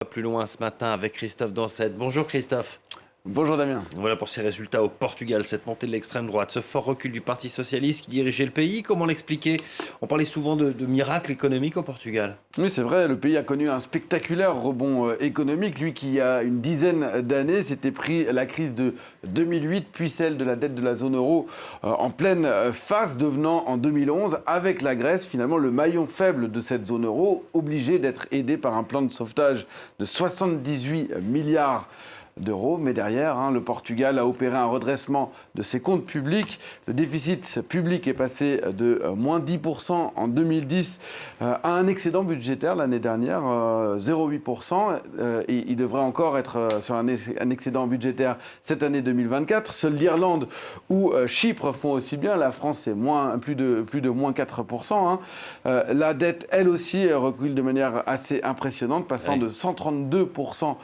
Plus loin ce matin avec Christophe Dancette. Bonjour Christophe. Bonjour Damien. Voilà pour ces résultats au Portugal, cette montée de l'extrême droite, ce fort recul du Parti Socialiste qui dirigeait le pays. Comment l'expliquer? On parlait souvent de miracle économique au Portugal. Oui, c'est vrai, le pays a connu un spectaculaire rebond économique. Lui qui, il y a une dizaine d'années, s'était pris la crise de 2008, puis celle de la dette de la zone euro en pleine face, devenant en 2011, avec la Grèce, finalement le maillon faible de cette zone euro, obligé d'être aidé par un plan de sauvetage de 78 milliards d'euros. Mais derrière, le Portugal a opéré un redressement de ses comptes publics. Le déficit public est passé de moins 10% en 2010 à un excédent budgétaire l'année dernière, 0,8%. Et il devrait encore être sur un excédent budgétaire cette année 2024. Seule l'Irlande ou Chypre font aussi bien. La France, c'est plus de moins 4%. La dette, elle aussi, recule de manière assez impressionnante, passant de 132%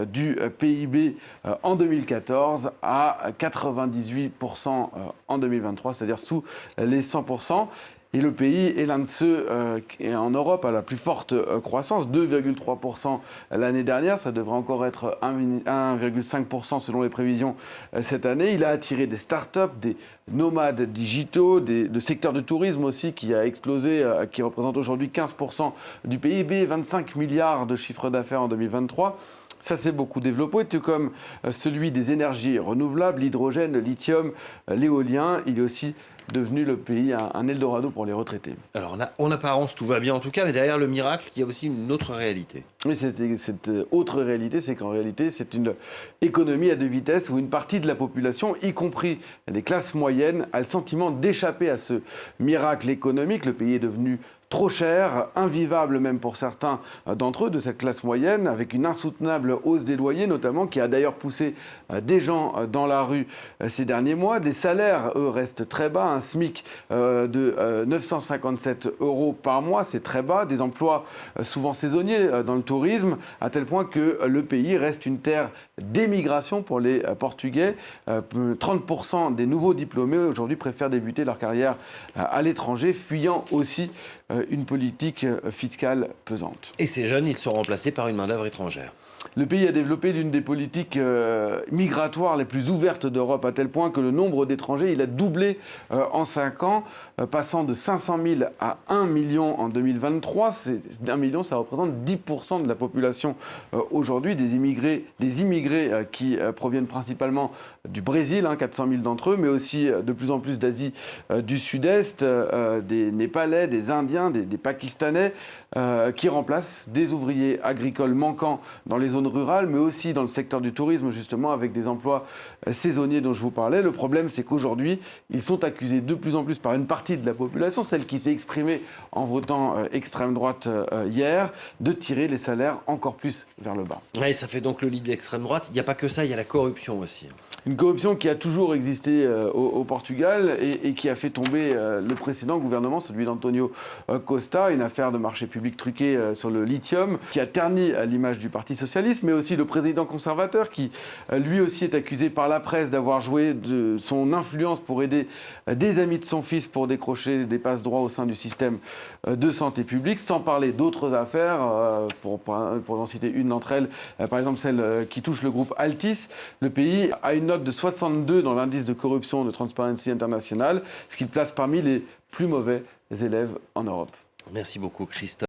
du PIB en 2014 à 98% en 2023, c'est-à-dire sous les 100%. Et le pays est l'un de ceux qui, en Europe, a la plus forte croissance, 2,3% l'année dernière. Ça devrait encore être 1,5% selon les prévisions cette année. Il a attiré des start-up, des nomades digitaux, le secteur du tourisme aussi qui a explosé, qui représente aujourd'hui 15% du PIB, 25 milliards de chiffre d'affaires en 2023. Ça s'est beaucoup développé, tout comme celui des énergies renouvelables, l'hydrogène, le lithium, l'éolien. Il est aussi devenu le pays un Eldorado pour les retraités. Alors en apparence, tout va bien en tout cas, mais derrière le miracle, il y a aussi une autre réalité. Oui, cette autre réalité, c'est qu'en réalité, c'est une économie à deux vitesses où une partie de la population, y compris les classes moyennes, a le sentiment d'échapper à ce miracle économique. Le pays est devenu trop cher, invivable même pour certains d'entre eux de cette classe moyenne, avec une insoutenable hausse des loyers notamment, qui a d'ailleurs poussé des gens dans la rue ces derniers mois. Les salaires, eux, restent très bas. Un SMIC de 957 € par mois, c'est très bas. Des emplois souvent saisonniers dans le tourisme, à tel point que le pays reste une terre d'émigration pour les Portugais. 30% des nouveaux diplômés aujourd'hui préfèrent débuter leur carrière à l'étranger, fuyant aussi une politique fiscale pesante. Et ces jeunes, ils sont remplacés par une main-d'œuvre étrangère. Le pays a développé l'une des politiques migratoires les plus ouvertes d'Europe, à tel point que le nombre d'étrangers, il a doublé en 5 ans, passant de 500 000 à 1 million en 2023. 1 million, ça représente 10% de la population aujourd'hui, des immigrés qui proviennent principalement du Brésil, 400 000 d'entre eux, mais aussi de plus en plus d'Asie du Sud-Est, des Népalais, des Indiens, des Pakistanais, qui remplacent des ouvriers agricoles manquants dans les zones rurales, mais aussi dans le secteur du tourisme, justement, avec des emplois saisonniers dont je vous parlais. Le problème, c'est qu'aujourd'hui, ils sont accusés de plus en plus par une partie de la population, celle qui s'est exprimée en votant extrême droite hier, de tirer les salaires encore plus vers le bas. Et ça fait donc le lit de l'extrême droite. Il n'y a pas que ça, il y a la corruption aussi. Une corruption qui a toujours existé au Portugal et qui a fait tomber le précédent gouvernement, celui d'António Costa, une affaire de marché public truqué sur le lithium, qui a terni l'image du Parti socialiste, mais aussi le président conservateur qui, lui aussi, est accusé par la presse d'avoir joué de son influence pour aider des amis de son fils pour décrocher des passe-droits au sein du système de santé publique, sans parler d'autres affaires, pour en citer une d'entre elles, par exemple celle qui touche le groupe Altis. Le pays a une note de 62 dans l'indice de corruption de Transparency International, ce qui le place parmi les plus mauvais élèves en Europe. Merci beaucoup Christophe.